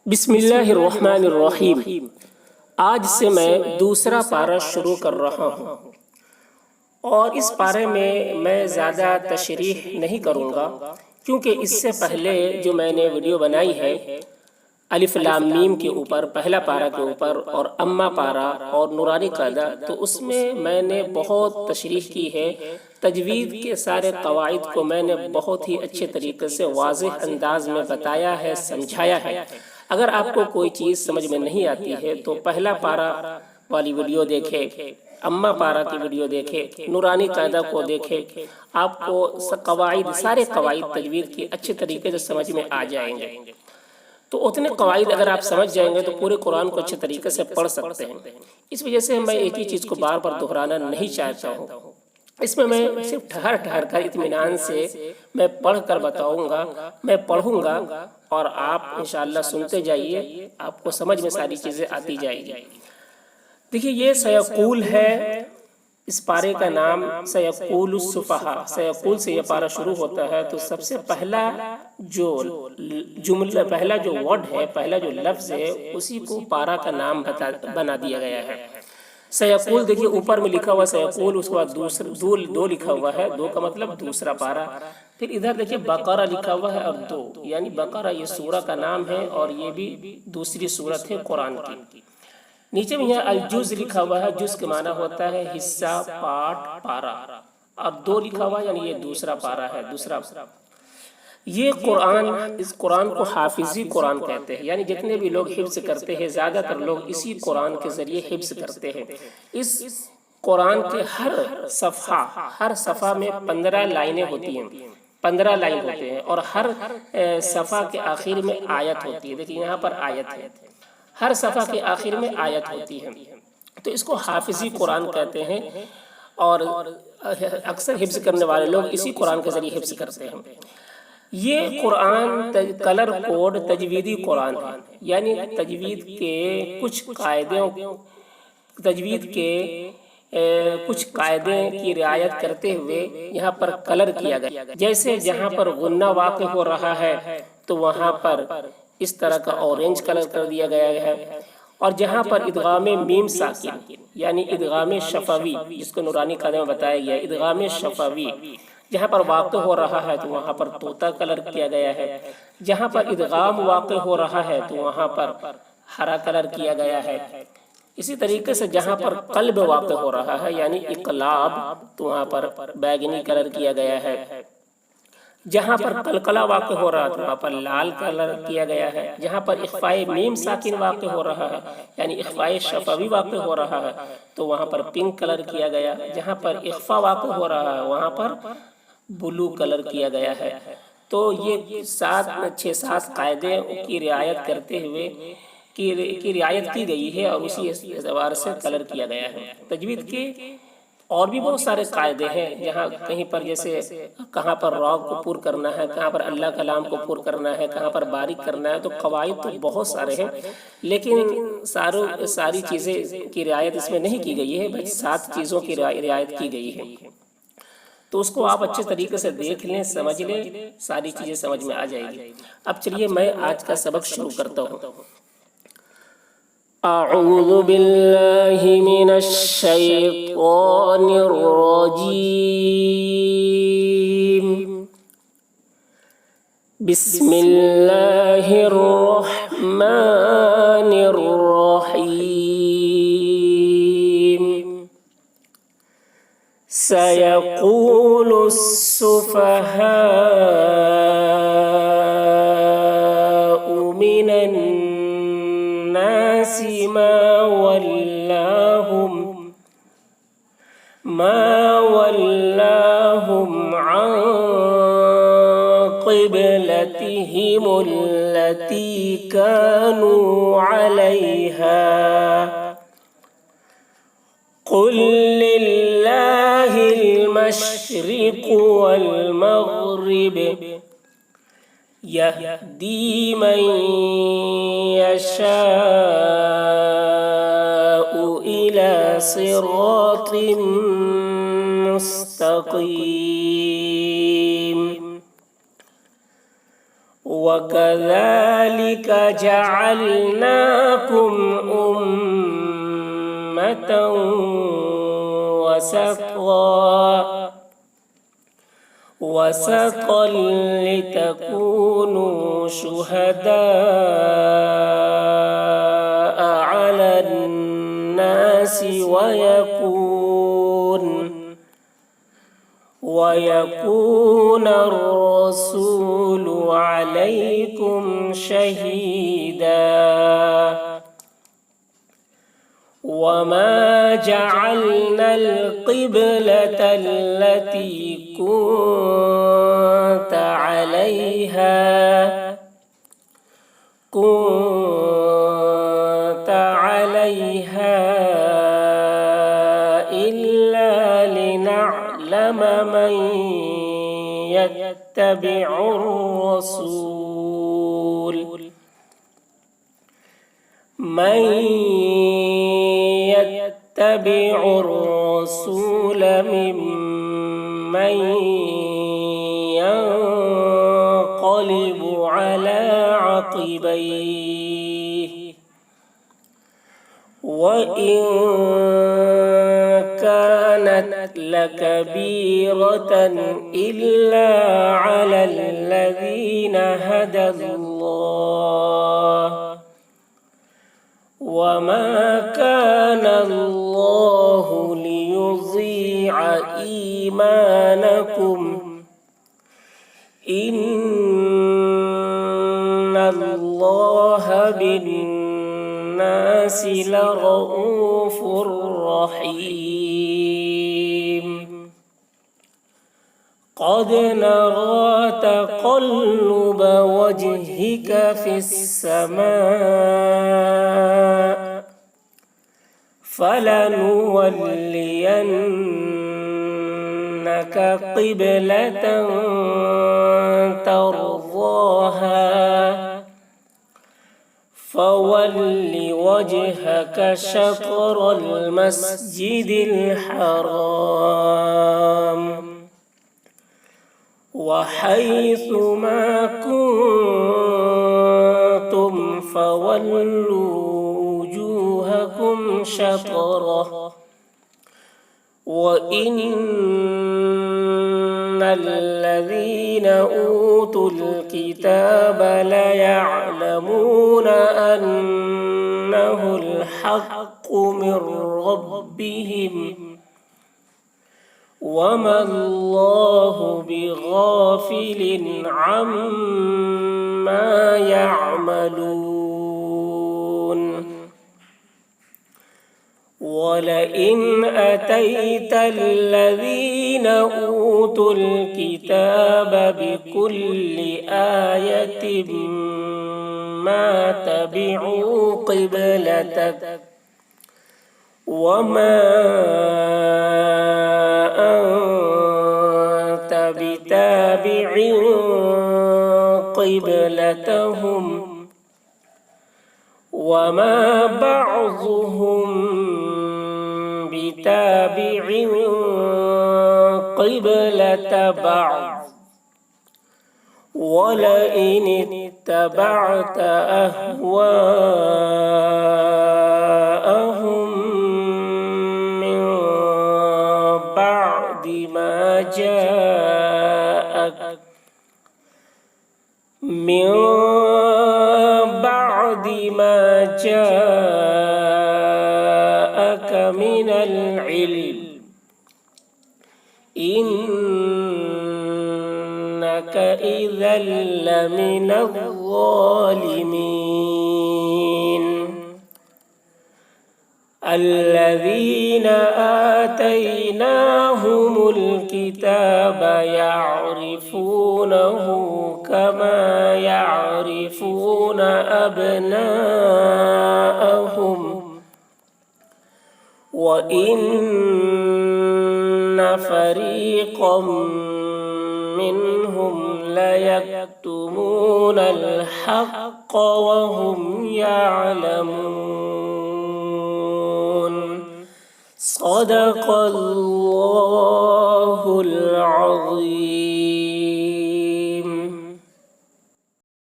بسم اللہ الرحمن الرحیم۔ آج سے میں دوسرا پارہ شروع کر رہا ہوں اور اس پارے میں زیادہ تشریح نہیں کروں گا، کیونکہ اس سے پہلے جو میں نے ویڈیو بنائی ہے الف لام میم کے اوپر، پہلا پارہ کے اوپر، اور اما پارہ اور نورانی قاعدہ، تو اس میں نے بہت تشریح کی ہے۔ تجوید کے سارے قواعد کو میں نے بہت ہی اچھے طریقے سے واضح انداز میں بتایا ہے، سمجھایا ہے۔ اگر آپ کو کوئی چیز سمجھ میں نہیں آتی ہے تو پہلا پارہ والی ویڈیو دیکھے، اما پارہ کی ویڈیو دیکھے، نورانی قاعدہ کو دیکھے، آپ کو سارے قواعد تجوید کی اچھے طریقے سے سمجھ میں آ جائیں گے۔ تو اتنے قواعد اگر آپ سمجھ جائیں گے تو پورے قرآن کو اچھے طریقے سے پڑھ سکتے ہیں۔ اس وجہ سے میں ایک ہی چیز کو بار بار دہرانا نہیں چاہتا ہوں۔ اس میں صرف ٹھہر کر اطمینان سے میں پڑھ کر بتاؤں گا، میں پڑھوں گا اور آپ انشاءاللہ سنتے جائیے، آپ کو سمجھ میں ساری چیزیں آتی جائیں گی۔ دیکھیے، یہ سیقول ہے، اس پارے کا نام سیقول السفہاء، سیقول سے یہ پارہ شروع ہوتا ہے۔ تو سب سے پہلا جو جملہ، پہلا جو ورڈ ہے، پہلا جو لفظ ہے، اسی کو پارہ کا نام بنا دیا گیا ہے۔ سیقول دیکھیے اوپر میں لکھا ہوا سیقول، اس کے بعد دو لکھا ہوا ہے، دو کا مطلب دوسرا پارہ۔ پھر ادھر دیکھیے بقرہ لکھا ہوا ہے اور دو، یعنی بقرہ یہ سورہ کا نام ہے اور یہ بھی دوسری سورت ہے قرآن کی۔ نیچے میں یہاں الجز لکھا ہوا ہے، جز کے معنی ہوتا ہے حصہ، پارٹ، پارہ، اور دو لکھا ہوا ہے یعنی یہ دوسرا پارہ ہے، دوسرا۔ یہ قرآن، اس قرآن کو حافظی قرآن کہتے ہیں، یعنی جتنے بھی لوگ حفظ کرتے ہیں، زیادہ تر لوگ اسی قرآن کے ذریعے حفظ کرتے ہیں۔ اس قرآن کے ہر صفحہ میں 15 لائنیں ہوتی ہیں، 15 لائن ہوتے ہیں، اور ہر صفحہ کے آخر میں آیت ہوتی ہے۔ دیکھیں یہاں پر آیت ہے، ہر صفحہ کے آخر میں آیت ہوتی ہے، تو اس کو حافظی قرآن کہتے ہیں، اور اکثر حفظ کرنے والے لوگ اسی قرآن کے ذریعے حفظ کرتے ہیں۔ یہ قرآن کلر کوڈ تجویدی قرآن ہے، یعنی تجوید کے کچھ قاعدے کی رعایت کرتے ہوئے یہاں پر کلر کیا گیا۔ جیسے جہاں پر غنہ واقع ہو رہا ہے تو وہاں پر اس طرح کا اورنج کلر کر دیا گیا ہے، اور جہاں پر ادغام میم ساکن یعنی ادغام شفوی، جس کو نورانی قاعدے میں بتایا گیا، ادغام شفوی جہاں پر واقع ہو رہا ہے تو وہاں پر طوطا کلر کیا گیا ہے، جہاں پر ادغام واقع ہو رہا ہے تو وہاں پر ہرا کلر کیا گیا ہے۔ اسی طریقے سے جہاں پر قلب واقع ہو رہا ہے یعنی اقلاب، تو وہاں پر بیگنی کلر کیا گیا ہے۔ جہاں پر قلقلہ واقع ہو رہا ہے تو وہاں پر لال کلر کیا گیا ہے۔ جہاں پر اخفاء میم ساکن واقع ہو رہا ہے یعنی اخفاء شفوی واقع ہو رہا ہے تو وہاں پر پنک کلر کیا گیا۔ جہاں پر اخفاء واقع ہو رہا ہے وہاں پر بلو کلر کیا گیا ہے۔ تو یہ 6-7 قاعدے کی رعایت کرتے ہوئے کی رعایت کی گئی ہے، اور اسی اعتبار سے کلر کیا گیا ہے۔ تجوید کے اور بھی بہت سارے قاعدے ہیں، جہاں کہیں پر جیسے کہاں پر را کو پر کرنا ہے، کہاں پر اللہ کلام کو پر کرنا ہے، کہاں پر باریک کرنا ہے، تو قواعد تو بہت سارے ہیں، لیکن ساری چیزیں کی رعایت اس میں نہیں کی گئی ہے، بس 7 چیزوں کی رعایت کی گئی ہے۔ تو اس کو آپ اچھے طریقے سے دیکھ لیں، سمجھ لیں، ساری چیزیں سمجھ میں آ جائے گی۔ اب چلیے میں آج کا سبق شروع کرتا ہوں۔ اعوذ باللہ من الشیطان الرجیم، بسم اللہ الرحمن الرحیم۔ سيقول السفهاء من الناس ما ولاهم عن قبلتهم التي كانوا عليها، قل لله المشرق والمغرب، يهدي من يشاء إلى صراط مستقيم، وكذلك جعلناكم أمة وسطا لتكونوا شهداء على الناس ويكون الرسول عليكم شهيدا. وما جعلنا القبلة التي كنت عليها إلا لنعلم من يتبع الرسول ممن ينقلب على عقبيه، وإن كانت لكبيرة إلا على الذين هدى الله، وما كان الله ليضيع إيمانكم إن الله بالناس لرءوف رحيم. قد نرى تقلب وجهك في السماء فلنولينك قبلة ترضاها فول وجهك شطر المسجد الحرام وحيث ما كنتم فولوا وجوهكم شطره وإن الذين أوتوا الكتاب ليعلمون أنه الحق من ربهم وما الله بغافل عما يعملون. ولئن أتيت الذين أوتوا الكتاب بكل آية ما تبعوا قبلتك وما أنت بتابع قبلتهم وما بعضهم بتابع قبلة بعض ولئن اتبعت أهواءهم من بعد ما جاءك من العلم إنك إذا لمن الظالمين. الذين آتيناهم الكتاب يعرفونه كما يعرفون أبناءهم وإن فريقا منهم ليكتمون الحق وهم يعلمون. صدق الله العظيم.